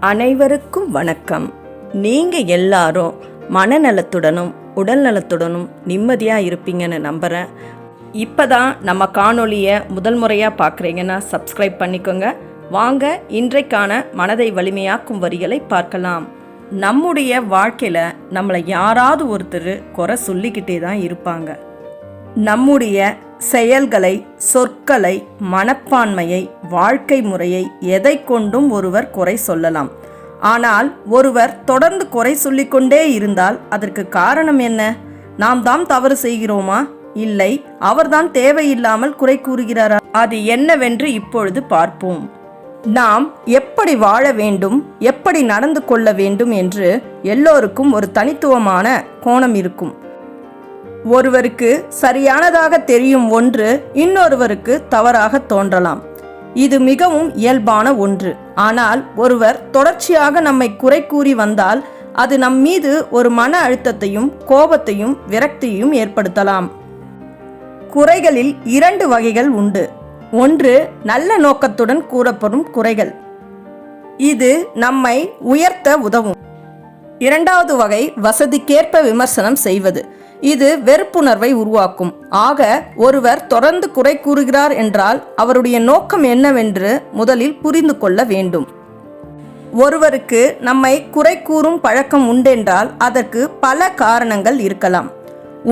அனைவருக்கும் வணக்கம். நீங்கள் எல்லாரும் மனநலத்துடனும் உடல் நலத்துடனும் நிம்மதியாக இருப்பீங்கன்னு நம்புகிறேன். இப்போ தான் நம்ம காணொலியை முதல் முறையாக பார்க்குறீங்கன்னா சப்ஸ்கிரைப் பண்ணிக்கோங்க. வாங்க இன்றைக்கான மனதை வலிமையாக்கும் வரிகளை பார்க்கலாம். நம்முடைய வாழ்க்கையில் நம்மளை யாராவது ஒருத்தர் குறை சொல்லிக்கிட்டே தான் இருப்பாங்க. நம்முடைய செயல்களை, சொற்களை, மனப்பான்மையை, வாழ்க்கை முறையை எதை கொண்டும் ஒருவர் குறை சொல்லலாம். ஆனால் ஒருவர் தொடர்ந்து குறை சொல்லிக்கொண்டே இருந்தால் அதற்கு காரணம் என்ன? நாம் தான் தவறு செய்கிறோமா? இல்லை, அவர்தான் தேவையில்லாமல் குறை கூறுகிறாரா? அது என்னவென்று இப்பொழுது பார்ப்போம். நாம் எப்படி வாழ வேண்டும், எப்படி நடந்து கொள்ள வேண்டும் என்று எல்லோருக்கும் ஒரு தனித்துவமான கோணம் இருக்கும். ஒருவருக்கு சரியானதாக தெரியும் ஒன்று இன்னொருவருக்கு தவறாக தோன்றலாம். இது மிகவும் இயல்பான ஒன்று. ஆனால் ஒருவர் தொடர்ச்சியாக நம்மை குறை கூறி வந்தால் அது நம் மீது ஒரு மன அழுத்தத்தையும் கோபத்தையும் விரக்தியையும் ஏற்படுத்தலாம். குறைகளில் 2 வகைகள் உண்டு. ஒன்று நல்ல நோக்கத்துடன் கூறப்படும் குறைகள். இது நம்மை உயர்த்த உதவும். 2வது வகை வசதிக்கேற்ப விமர்சனம் செய்வது. இது வெறுப்புணர்வை உருவாக்கும். ஆக ஒருவர் தொடர்ந்து குறை கூறுகிறார் என்றால் அவருடைய நோக்கம் என்னவென்று முதலில் புரிந்து கொள்ள வேண்டும். ஒருவருக்கு நம்மை குறை கூறும் பழக்கம் உண்டென்றால் அதற்கு பல காரணங்கள் இருக்கலாம்.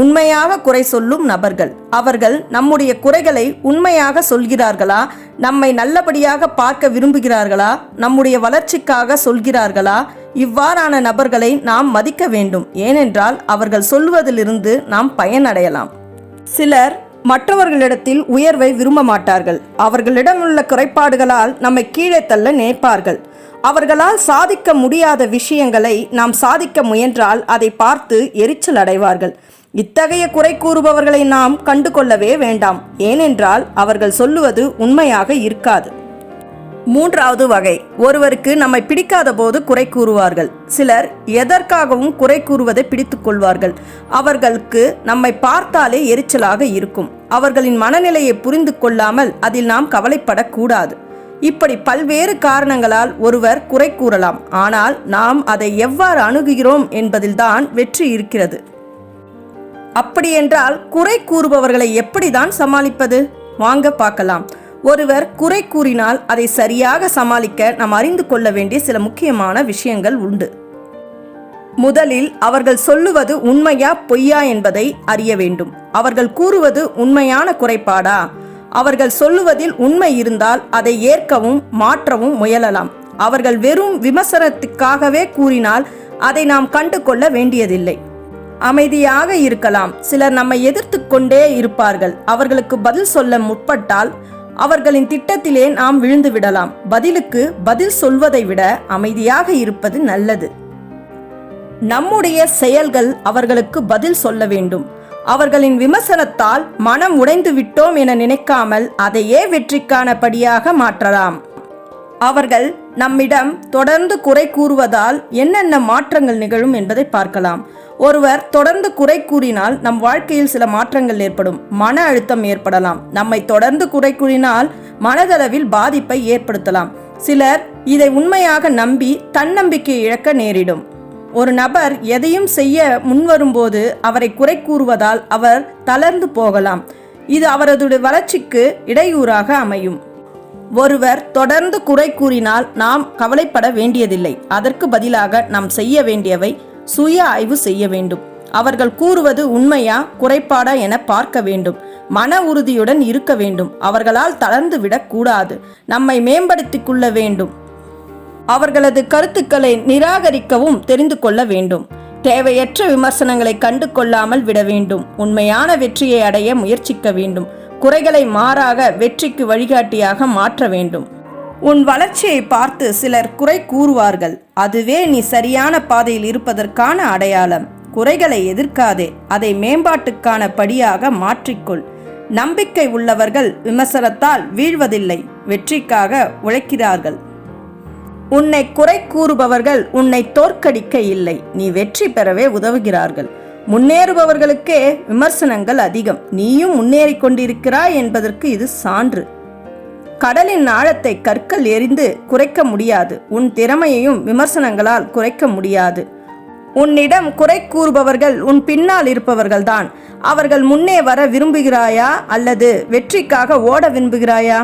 உண்மையாக குறை சொல்லும் நபர்கள், அவர்கள் நம்முடைய குறைகளை உண்மையாக சொல்கிறார்களா? நம்மை நல்லபடியாக பார்க்க விரும்புகிறார்களா? நம்முடைய வளர்ச்சிக்காக சொல்கிறார்களா? இவ்வாறான நபர்களை நாம் மதிக்க வேண்டும். ஏனென்றால் அவர்கள் சொல்வதிலிருந்து நாம் பயனடையலாம். சிலர் மற்றவர்களிடத்தில் உயர்வை விரும்ப மாட்டார்கள். அவர்களிடமுள்ள குறைபாடுகளால் நம்மை கீழே தள்ள நினைப்பார்கள். அவர்களால் சாதிக்க முடியாத விஷயங்களை நாம் சாதிக்க முயன்றால் அதை பார்த்து எரிச்சல் அடைவார்கள். இத்தகைய குறை கூறுபவர்களை நாம் கண்டுகொள்ளவே வேண்டாம். ஏனென்றால் அவர்கள் சொல்லுவது உண்மையாக இருக்காது. 3வது வகை, ஒருவருக்கு நம்மை பிடிக்காத போது குறை கூறுவார்கள். சிலர் எதற்காகவும் குறை கூறுவதை பிடித்துக் கொள்வார்கள். அவர்களுக்கு நம்மை பார்த்தாலே எரிச்சலாக இருக்கும். அவர்களின் மனநிலையை புரிந்து கொள்ளாமல் அதில் நாம் கவலைப்படக்கூடாது. இப்படி பல்வேறு காரணங்களால் ஒருவர் குறை கூறலாம். ஆனால் நாம் அதை எவ்வாறு அணுகுகிறோம் என்பதில்தான் வெற்றி இருக்கிறது. அப்படியென்றால் குறை கூறுபவர்களை எப்படிதான் சமாளிப்பது? வாங்க பார்க்கலாம். ஒருவர் குறை கூறினால் அதை சரியாக சமாளிக்க நாம் அறிந்து கொள்ள வேண்டிய சில முக்கியமான விஷயங்கள் உண்டு. முதலில் அவர்கள் சொல்லுவது உண்மையா பொய்யா என்பதை அறிய வேண்டும். அவர்கள் கூறுவது உண்மையான குறைபாடா? அவர்கள் சொல்லுவதில் உண்மை இருந்தால் அதை ஏற்கவும் மாற்றவும் முயலலாம். அவர்கள் வெறும் விமர்சனத்துக்காகவே கூறினால் அதை நாம் கண்டு கொள்ள வேண்டியதில்லை. அமைதியாக இருக்கலாம். சிலர் நம்மை எதிர்த்து கொண்டே இருப்பார்கள். அவர்களுக்கு பதில் சொல்ல முற்பட்டால் அவர்களின் திட்டத்திலே நாம் விழுந்து விடலாம். பதிலுக்கு பதில் சொல்வதை விட அமைதியாக இருப்பது நல்லது. நம்முடைய செயல்கள் அவர்களுக்கு பதில் சொல்ல வேண்டும். அவர்களின் விமர்சனத்தால் மனம் உடைந்து விட்டோம் என நினைக்காமல் அதையே வெற்றிக்கான படியாக மாற்றலாம். அவர்கள் நம்மிடம் தொடர்ந்து குறை கூறுவதால் என்னென்ன மாற்றங்கள் நிகழும் என்பதை பார்க்கலாம். ஒருவர் தொடர்ந்து குறை கூறினால் நம் வாழ்க்கையில் சில மாற்றங்கள் ஏற்படும். மன அழுத்தம் ஏற்படலாம். நம்மை தொடர்ந்து குறை கூறினால் மனதளவில் பாதிப்பை ஏற்படுத்தலாம். சிலர் இதை உண்மையாக நம்பி தன்னம்பிக்கை இழக்க நேரிடும். ஒரு நபர் எதையும் செய்ய முன்வரும்போது அவரை குறை கூறுவதால் அவர் தளர்ந்து போகலாம். இது அவரது வளர்ச்சிக்கு இடையூறாக அமையும். ஒருவர் தொடர்ந்து குறை கூறினால் நாம் கவலைப்பட வேண்டியதில்லை. அதற்கு பதிலாக நாம் செய்ய வேண்டியவை சுய ஆய்வு செய்ய வேண்டும். அவர்கள் கூறுவது உண்மையா குறைபாடா என பார்க்க வேண்டும். மன உறுதியுடன் இருக்க வேண்டும். அவர்களால் தளர்ந்து விடக்கூடாது. நம்மை மேம்படுத்திக் கொள்ள வேண்டும். அவர்களது கருத்துக்களை நிராகரிக்கவும் தெரிந்து கொள்ள வேண்டும். தேவையற்ற விமர்சனங்களை கண்டு கொள்ளாமல் விட வேண்டும். உண்மையான வெற்றியை அடைய முயற்சிக்க வேண்டும். குறைகளை மாறாக வெற்றிக்கு வழிகாட்டியாக மாற்ற வேண்டும். உன் வளர்ச்சியை பார்த்து சிலர் குறை கூறுவார்கள். அதுவே நீ சரியான பாதையில் இருப்பதற்கான அடையாளம். குறைகளை எதிர்க்காதே, அதை மேம்பாட்டுக்கான படியாக மாற்றிக்கொள். நம்பிக்கை உள்ளவர்கள் விமர்சனத்தால் வீழ்வதில்லை, வெற்றிக்காக உழைக்கிறார்கள். உன்னை குறை கூறுபவர்கள் உன்னை தோற்கடிக்க இல்லை, நீ வெற்றி பெறவே உதவுகிறார்கள். முன்னேறுபவர்களுக்கே விமர்சனங்கள் அதிகம். நீயும் முன்னேறி கொண்டிருக்கிறாய் என்பதற்கு இது சான்று. கடலின் ஆழத்தை கற்கள் எறிந்து குறைக்க முடியாது. உன் திறமையையும் விமர்சனங்களால் குறைக்க முடியாது. உன்னிடம் குறை கூறுபவர்கள் உன் பின்னால் இருப்பவர்கள்தான். அவர்கள் முன்னே வர விரும்புகிறாயா அல்லது வெற்றிக்காக ஓட விரும்புகிறாயா?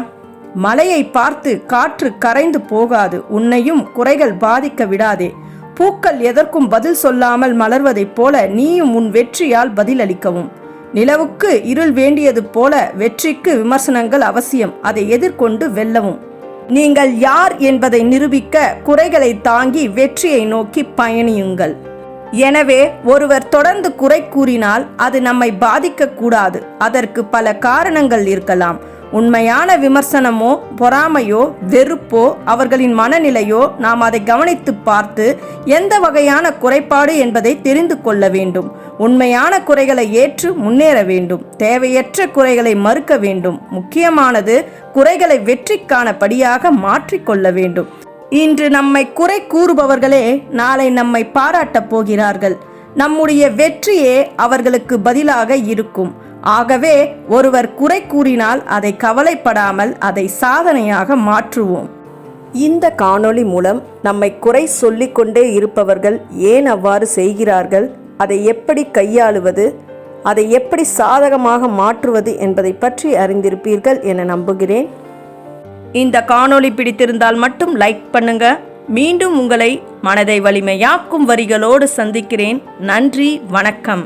மலையை பார்த்து காற்று கரைந்து போகாது. உன்னையும் குறைகள் பாதிக்க விடாதே. பூக்கள் எதற்கும் பதில் சொல்லாமல் மலர்வதைப் போல நீயும் உன் வெற்றியால் பதிலளிக்கவும். நிலவுக்கு இருள் வேண்டியது போல வெற்றிக்கு விமர்சனங்கள் அவசியம். அதை எதிர்கொண்டு வெல்லவும். நீங்கள் யார் என்பதை நிரூபிக்க குறைகளை தாங்கி வெற்றியை நோக்கி பயணியுங்கள். எனவே ஒருவர் தொடர்ந்து குறை கூறினால் அது நம்மை பாதிக்க கூடாது. அதற்கு பல காரணங்கள் இருக்கலாம். உண்மையான விமர்சனமோ பொறாமையோ வெறுப்போ அவர்களின் மனநிலையோ நாம் அதை கவனித்து பார்த்து எந்த வகையான குறைபாடு என்பதை தெரிந்து கொள்ள வேண்டும். உண்மையான குறைகளை ஏற்று முன்னேற வேண்டும். தேவையற்ற குறைகளை மறுக்க வேண்டும். முக்கியமானது குறைகளை வெற்றிக்கான படியாக மாற்றிக்கொள்ள வேண்டும். இன்று நம்மை குறை கூறுபவர்களே நாளை நம்மை பாராட்டப் போகிறார்கள். நம்முடைய வெற்றியே அவர்களுக்கு பதிலாக இருக்கும். ஆகவே ஒருவர் குறை கூறினால் அதை கவலைப்படாமல் அதை சாதனையாக மாற்றுவோம். இந்த காணொளி மூலம் நம்மை குறை சொல்லிக்கொண்டே இருப்பவர்கள் ஏன் அவ்வாறு செய்கிறார்கள், அதை எப்படி கையாளுவது, அதை எப்படி சாதகமாக மாற்றுவது என்பதை பற்றி அறிந்திருப்பீர்கள் என நம்புகிறேன். இந்த காணொளி பிடித்திருந்தால் மட்டும் லைக் பண்ணுங்க. மீண்டும் உங்களை மனதை வலிமையாக்கும் வரிகளோடு சந்திக்கிறேன். நன்றி, வணக்கம்.